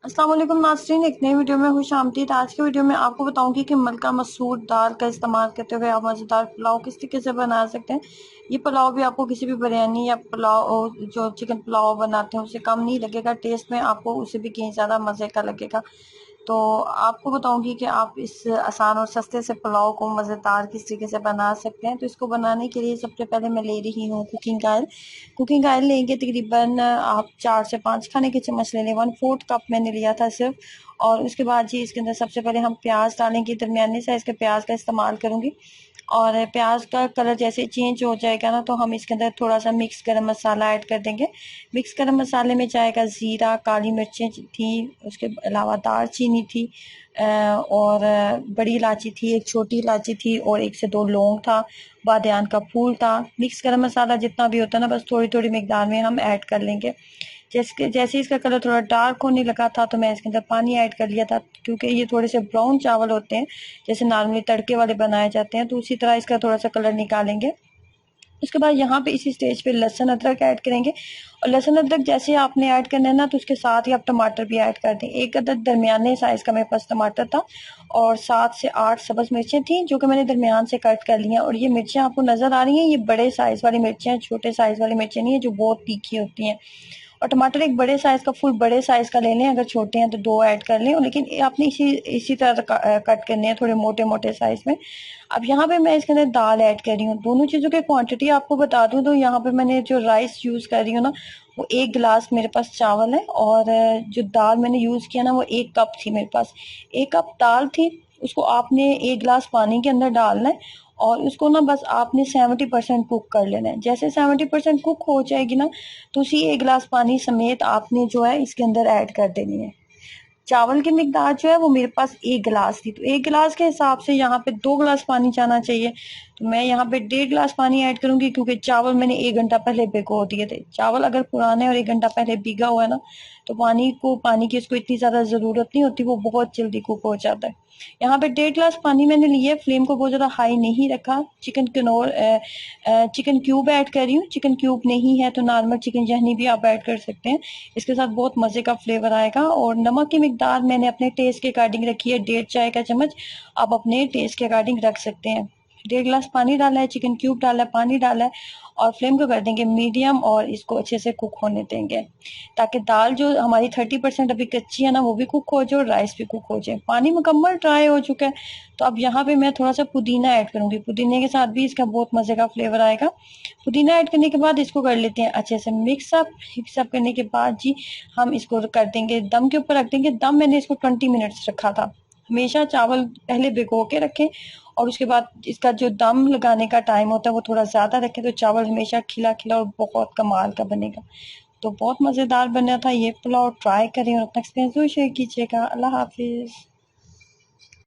अस्सलाम वालेकुम नाज़रीन, एक नई वीडियो में खुश आमदीद। आज की वीडियो में आपको बताऊंगी कि मलका मसूर दाल का इस्तेमाल करते हुए आप मज़ेदार पुलाव किस तरीके से बना सकते हैं। ये पुलाव भी आपको किसी भी बिरयानी या पुलाव जो चिकन पुलाव बनाते हैं उससे कम नहीं लगेगा। टेस्ट में आपको उससे भी कहीं ज़्यादा मज़े का लगेगा। तो आपको बताऊंगी कि आप इस आसान और सस्ते से पुलाव को मज़ेदार किस तरीके से बना सकते हैं। तो इसको बनाने के लिए सबसे पहले मैं ले रही हूँ कुकिंग ऑयल। कुकिंग ऑयल लेंगे तकरीबन आप 4 से 5 खाने के चम्मच ले लें। 1/4 कप मैंने लिया था सिर्फ। और उसके बाद जी इसके अंदर सबसे पहले हम प्याज डालेंगे। दरमियाने साइज़ के प्याज का इस्तेमाल करूँगी। और प्याज का कलर जैसे चेंज हो जाएगा ना, तो हम इसके अंदर थोड़ा सा मिक्स गरम मसाला ऐड कर देंगे। मिक्स गरम मसाले में जाएगा ज़ीरा, काली मिर्चें थी, उसके अलावा दालचीनी थी, और बड़ी इलायची थी, एक छोटी इलायची थी, और 1 से 2 लौंग था, बादियान का फूल था। मिक्स गरम मसाला जितना भी होता है ना, बस थोड़ी थोड़ी मिकदार में हम ऐड कर लेंगे। जैसे इसका कलर थोड़ा डार्क होने लगा था तो मैं इसके अंदर पानी ऐड कर लिया था, क्योंकि ये थोड़े से ब्राउन चावल होते हैं जैसे नॉर्मली तड़के वाले बनाए जाते हैं, तो उसी तरह इसका थोड़ा सा कलर निकालेंगे। उसके बाद यहाँ पे इसी स्टेज पे लहसुन अदरक ऐड करेंगे। और लहसुन अदरक जैसे आपने ऐड करना है ना, तो उसके साथ ही आप टमाटर भी ऐड कर दें। एक अदद दरमियाने साइज़ का मेरे पास टमाटर था, और 7 से 8 सब्ज़ मिर्चें थी जो कि मैंने दरमियान से कट कर ली हैं। और ये मिर्चें आपको नज़र आ रही हैं, ये बड़े साइज़ वाली मिर्चें हैं, छोटे साइज़ वाली मिर्चें नहीं है जो बहुत तीखी होती हैं। और टमाटर एक बड़े साइज़ का, फुल बड़े साइज़ का ले लें, अगर छोटे हैं तो 2 ऐड कर लें, लेकिन आपने इसी तरह कट करने हैं, थोड़े मोटे मोटे साइज़ में। अब यहाँ पे मैं इसके अंदर दाल ऐड कर रही हूँ। दोनों चीज़ों की क्वांटिटी आपको बता दूँ तो यहाँ पे मैंने जो राइस यूज़ कर रही हूँ ना, वो 1 गिलास मेरे पास चावल है, और जो दाल मैंने यूज़ किया ना वो 1 कप थी मेरे पास। 1 कप दाल थी, उसको आपने 1 गिलास पानी के अंदर डालना है, और उसको ना बस आपने 70% कुक कर लेना है। जैसे 70% कुक हो जाएगी ना, तो उसी 1 गिलास पानी समेत आपने जो है इसके अंदर ऐड कर देनी है। चावल की मिकदार जो है वो मेरे पास 1 गिलास थी, तो 1 गिलास के हिसाब से यहाँ पे 2 गिलास पानी जाना चाहिए। तो मैं यहाँ पे 1.5 गिलास पानी ऐड करूंगी, क्योंकि चावल मैंने 1 घंटा पहले भिगो दिए थे। चावल अगर पुराने और 1 घंटा पहले भीगा हुआ है ना, तो पानी की इसको इतनी ज़्यादा ज़रूरत नहीं होती, वो बहुत जल्दी कुक हो जाता है। यहाँ पे 1.5 गिलास पानी मैंने लिए। फ्लेम को बहुत ज़्यादा हाई नहीं रखा। चिकन क्यूब ऐड कर रही हूँ। चिकन क्यूब नहीं है तो नॉर्मल चिकन जहनी भी आप ऐड कर सकते हैं। इसके साथ बहुत मज़े का फ्लेवर आएगा। और नमक की मिकदार मैंने अपने टेस्ट के अकॉर्डिंग रखी है, 1.5 चाय का चम्मच। आप अपने टेस्ट के अकॉर्डिंग रख सकते हैं। 1.5 गिलास पानी डाला है, चिकन क्यूब डाला है, पानी डाला है, और फ्लेम को कर देंगे मीडियम, और इसको अच्छे से कुक होने देंगे, ताकि दाल जो हमारी 30% अभी कच्ची है ना, वो भी कुक हो जाए और राइस भी कुक हो जाए। पानी मुकम्मल ड्राई हो चुका है। तो अब यहाँ पे मैं थोड़ा सा पुदीना ऐड करूंगी। पुदीने के साथ भी इसका बहुत मज़े का फ्लेवर आएगा। पुदीना ऐड करने के बाद इसको कर लेते हैं अच्छे से मिक्सअप करने के बाद जी हम इसको कर देंगे दम के ऊपर रख देंगे। दम मैंने इसको 20 मिनट्स रखा था। हमेशा चावल पहले भिगो के रखें, और उसके बाद इसका जो दम लगाने का टाइम होता है वो थोड़ा ज़्यादा रखें, तो चावल हमेशा खिला खिला और बहुत कमाल का बनेगा। तो बहुत मज़ेदार बना था ये पुलाव। ट्राई करें और अपना एक्सपीरियंस ज़रूर शेयर कीजिएगा। अल्लाह हाफिज़।